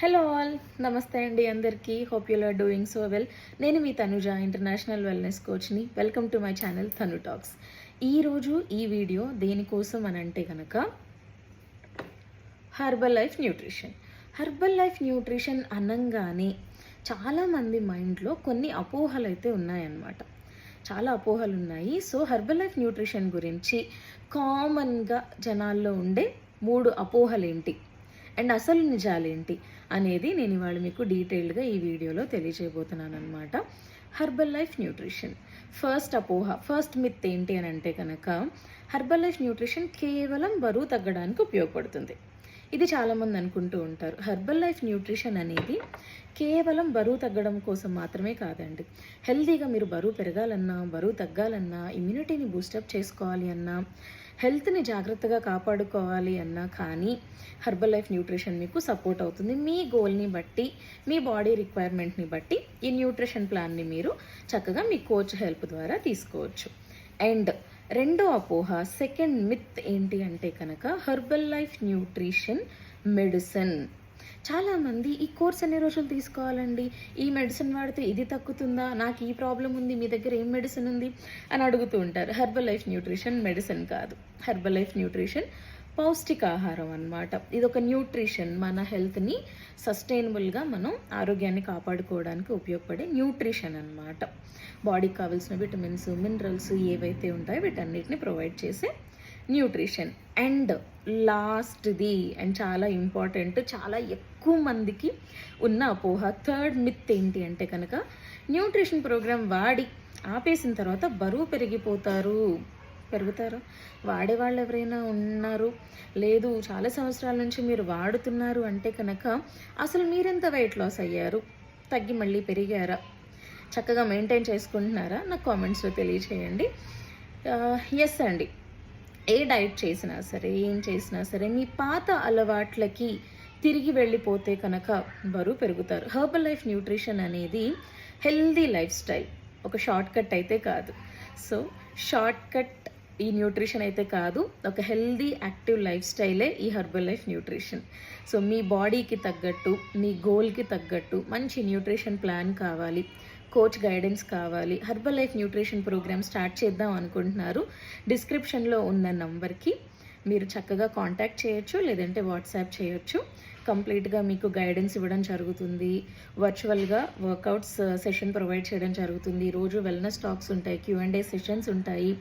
Hello all, నమస్తే అండి అందరికీ. Hope you are doing so well. నేను మీ తనుజ, ఇంటర్నేషనల్ వెల్నెస్ కోచ్ని. Welcome to my channel Tanu talks. ఈరోజు ఈ వీడియో దేనికోసం అని అంటే కనుక Herbalife nutrition. Herbalife nutrition అనగానే చాలామంది మైండ్లో కొన్ని అపోహలు అయితే ఉన్నాయన్నమాట. చాలా అపోహలు ఉన్నాయి. సో హర్బల్ లైఫ్ న్యూట్రిషన్ గురించి కామన్గా జనాల్లో ఉండే 3 అపోహలు ఏంటి అండ్ అసలు నిజాలేంటి అనేది నేను ఇవాళ మీకు డీటెయిల్డ్గా ఈ వీడియోలో తెలియజేయబోతున్నాను అనమాట. హర్బల్ లైఫ్ న్యూట్రిషన్ ఫస్ట్ అపోహ, ఫస్ట్ మిత్ ఏంటి అని అంటే కనుక హర్బల్ లైఫ్ న్యూట్రిషన్ కేవలం బరువు తగ్గడానికి ఉపయోగపడుతుంది. ఇది చాలామంది అనుకుంటూ ఉంటారు. హెర్బల్ లైఫ్ న్యూట్రిషన్ అనేది కేవలం బరువు తగ్గడం కోసం మాత్రమే కాదండి. హెల్తీగా మీరు బరువు పెరగాలన్నా, బరువు తగ్గాలన్నా, ఇమ్యూనిటీని బూస్టప్ చేసుకోవాలి అన్నా, హెల్త్ని జాగ్రత్తగా కాపాడుకోవాలి అన్నా కానీ హెర్బల్ లైఫ్ న్యూట్రిషన్ మీకు సపోర్ట్ అవుతుంది. మీ గోల్ని బట్టి, మీ బాడీ రిక్వైర్మెంట్ని బట్టి ఈ న్యూట్రిషన్ ప్లాన్ని మీరు చక్కగా మీ కోచ్ హెల్ప్ ద్వారా తీసుకోవచ్చు. అండ్ రెండో అపోహ, సెకండ్ మిత్ ఏంటి అంటే కనుక హెర్బల్ లైఫ్ న్యూట్రిషన్ మెడిసిన్. చాలామంది ఈ కోర్స్ ఎన్ని రోజులు తీసుకోవాలండి, ఈ మెడిసిన్ వాడితే ఇది తగ్గుతుందా, నాకు ఈ ప్రాబ్లం ఉంది, మీ దగ్గర ఏం మెడిసిన్ ఉంది అని అడుగుతూ ఉంటారు. హెర్బల్ లైఫ్ న్యూట్రిషన్ మెడిసిన్ కాదు. హెర్బల్ లైఫ్ న్యూట్రిషన్ పౌష్టికాహారం అన్నమాట. ఇది ఒక న్యూట్రిషన్, మన హెల్త్ని సస్టైనబుల్గా మనం ఆరోగ్యాన్ని కాపాడుకోవడానికి ఉపయోగపడే న్యూట్రిషన్ అన్నమాట. బాడీకి కావాల్సిన విటమిన్స్, మినరల్స్ ఏవైతే ఉంటాయో వీటన్నిటిని ప్రొవైడ్ చేసే న్యూట్రిషన్. అండ్ లాస్ట్ది అండ్ చాలా ఇంపార్టెంట్, చాలా ఎక్కువ మందికి ఉన్న అపోహ, థర్డ్ మిత్ ఏంటి అంటే కనుక న్యూట్రిషన్ ప్రోగ్రామ్ వాడి ఆపేసిన తర్వాత బరువు పెరుగుతారు. వాడేవాళ్ళు ఎవరైనా ఉన్నారు, లేదు చాలా సంవత్సరాల నుంచి మీరు వాడుతున్నారు అంటే కనుక అసలు మీరెంత వెయిట్ లాస్ అయ్యారు, తగ్గి మళ్ళీ పెరిగారా, చక్కగా మెయింటైన్ చేసుకుంటున్నారా, నాకు కామెంట్స్లో తెలియచేయండి. ఎస్ అండి, ఏ డైట్ చేసినా సరే, ఏం చేసినా సరే మీ పాత అలవాట్లకి తిరిగి వెళ్ళిపోతే కనుక బరువు పెరుగుతారు. హెర్బల్ లైఫ్ న్యూట్రిషన్ అనేది హెల్దీ లైఫ్ స్టైల్, ఒక షార్ట్ కట్ అయితే కాదు. సో షార్ట్ కట్ ఈ న్యూట్రిషన్ అయితే కాదు, ఒక హెల్దీ యాక్టివ్ లైఫ్ స్టైలే ఈ హెర్బల్ లైఫ్ న్యూట్రిషన్. సో మీ బాడీకి తగ్గట్టు, మీ గోల్కి తగ్గట్టు మంచి న్యూట్రిషన్ ప్లాన్ కావాలి, కోచ్ గైడెన్స్ కావాలి, Herbalife nutrition programme start చేద్దాం అనుకుంటున్నారు, డిస్క్రిప్షన్లో ఉన్న నంబర్కి మీరు చక్కగా కాంటాక్ట్ చేయొచ్చు, లేదంటే వాట్సాప్ చేయొచ్చు. కంప్లీట్గా మీకు గైడెన్స్ ఇవ్వడం జరుగుతుంది. వర్చువల్గా వర్కౌట్స్ సెషన్ ప్రొవైడ్ చేయడం జరుగుతుంది. రోజు వెల్నెస్ టాక్స్ ఉంటాయి, Q&A సెషన్స్ ఉంటాయి,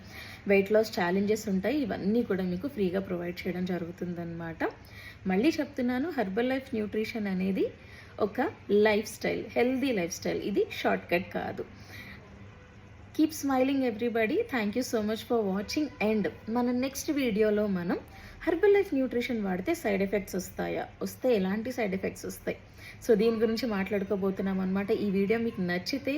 వెయిట్ లాస్ ఛాలెంజెస్ ఉంటాయి. ఇవన్నీ కూడా మీకు ఫ్రీగా ప్రొవైడ్ చేయడం జరుగుతుందన్నమాట. మళ్ళీ చెప్తున్నాను, హెర్బల్ లైఫ్ న్యూట్రిషన్ అనేది ఒక life style, healthy life style. ఇది షార్ట్ కట్ కాదు. Keep smiling everybody. Thank you so much for watching. And మన నెక్స్ట్ వీడియోలో మనం హెర్బల్ లైఫ్ న్యూట్రిషన్ వాడితే సైడ్ ఎఫెక్ట్స్ వస్తే ఎలాంటి సైడ్ ఎఫెక్ట్స్ వస్తాయి, సో దీని గురించి మాట్లాడుకోబోతున్నాం అనమాట. ఈ వీడియో మీకు నచ్చితే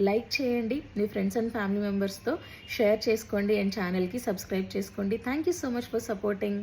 లైక్ చేయండి, మీ ఫ్రెండ్స్ అండ్ ఫ్యామిలీ మెంబర్స్తో షేర్ చేసుకోండి, అండ్ ఛానల్కి సబ్స్క్రైబ్ చేసుకోండి. Thank you so much for supporting.